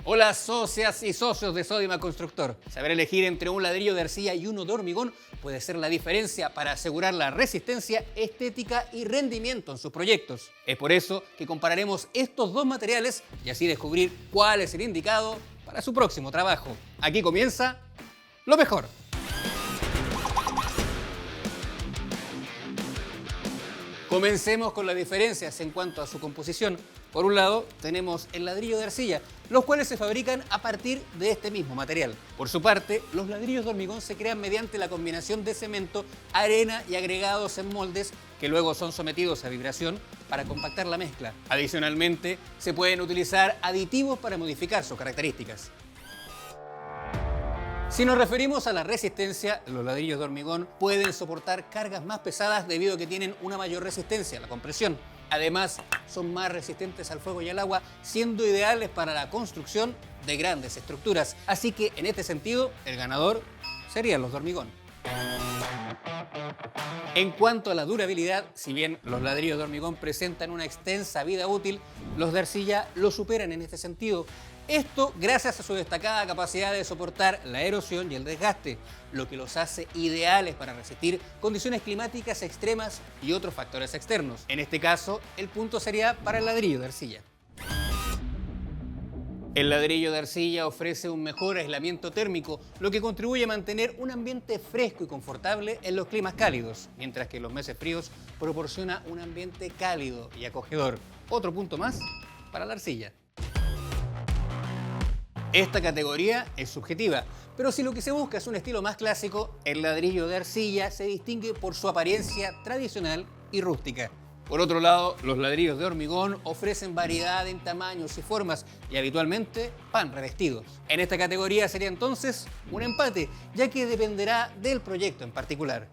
Hola socias y socios de Sodimac Constructor. Saber elegir entre un ladrillo de arcilla y uno de hormigón puede ser la diferencia para asegurar la resistencia, estética y rendimiento en sus proyectos. Es por eso que compararemos estos dos materiales y así descubrir cuál es el indicado para su próximo trabajo. Aquí comienza lo mejor. Comencemos con las diferencias en cuanto a su composición. Por un lado, tenemos el ladrillo de arcilla, los cuales se fabrican a partir de este mismo material. Por su parte, los ladrillos de hormigón se crean mediante la combinación de cemento, arena y agregados en moldes que luego son sometidos a vibración para compactar la mezcla. Adicionalmente, se pueden utilizar aditivos para modificar sus características. Si nos referimos a la resistencia, los ladrillos de hormigón pueden soportar cargas más pesadas debido a que tienen una mayor resistencia a la compresión. Además, son más resistentes al fuego y al agua, siendo ideales para la construcción de grandes estructuras. Así que, en este sentido, el ganador serían los de hormigón. En cuanto a la durabilidad, si bien los ladrillos de hormigón presentan una extensa vida útil, los de arcilla lo superan en este sentido. Esto gracias a su destacada capacidad de soportar la erosión y el desgaste, lo que los hace ideales para resistir condiciones climáticas extremas y otros factores externos. En este caso, el punto sería para el ladrillo de arcilla. El ladrillo de arcilla ofrece un mejor aislamiento térmico, lo que contribuye a mantener un ambiente fresco y confortable en los climas cálidos, mientras que en los meses fríos proporciona un ambiente cálido y acogedor. Otro punto más para la arcilla. Esta categoría es subjetiva, pero si lo que se busca es un estilo más clásico, el ladrillo de arcilla se distingue por su apariencia tradicional y rústica. Por otro lado, los ladrillos de hormigón ofrecen variedad en tamaños y formas y habitualmente van revestidos. En esta categoría sería entonces un empate, ya que dependerá del proyecto en particular.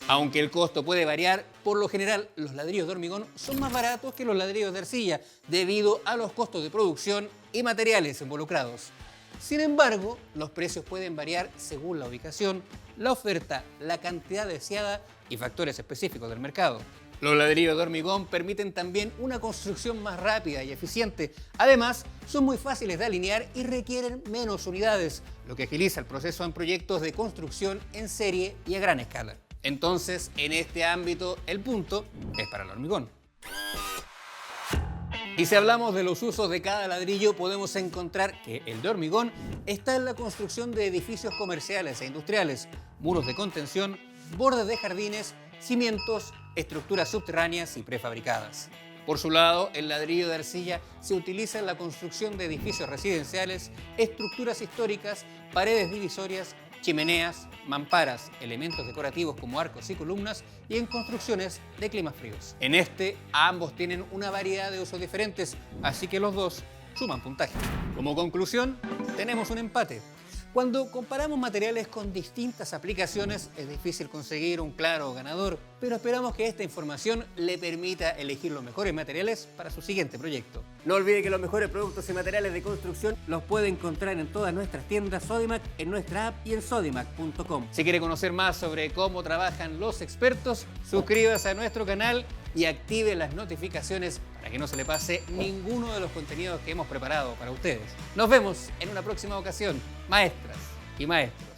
Aunque el costo puede variar, por lo general los ladrillos de hormigón son más baratos que los ladrillos de arcilla debido a los costos de producción y materiales involucrados. Sin embargo, los precios pueden variar según la ubicación, la oferta, la cantidad deseada y factores específicos del mercado. Los ladrillos de hormigón permiten también una construcción más rápida y eficiente. Además, son muy fáciles de alinear y requieren menos unidades, lo que agiliza el proceso en proyectos de construcción en serie y a gran escala. Entonces, en este ámbito, el punto es para el hormigón. Y si hablamos de los usos de cada ladrillo, podemos encontrar que el de hormigón está en la construcción de edificios comerciales e industriales, muros de contención, bordes de jardines, cimientos, estructuras subterráneas y prefabricadas. Por su lado, el ladrillo de arcilla se utiliza en la construcción de edificios residenciales, estructuras históricas, paredes divisorias, chimeneas, mamparas, elementos decorativos como arcos y columnas y en construcciones de climas fríos. En este, ambos tienen una variedad de usos diferentes, así que los dos suman puntaje. Como conclusión, tenemos un empate. Cuando comparamos materiales con distintas aplicaciones, es difícil conseguir un claro ganador, pero esperamos que esta información le permita elegir los mejores materiales para su siguiente proyecto. No olvide que los mejores productos y materiales de construcción los puede encontrar en todas nuestras tiendas Sodimac, en nuestra app y en sodimac.com. Si quiere conocer más sobre cómo trabajan los expertos, suscríbase a nuestro canal y active las notificaciones para que no se le pase ninguno de los contenidos que hemos preparado para ustedes. Nos vemos en una próxima ocasión, maestras y maestros.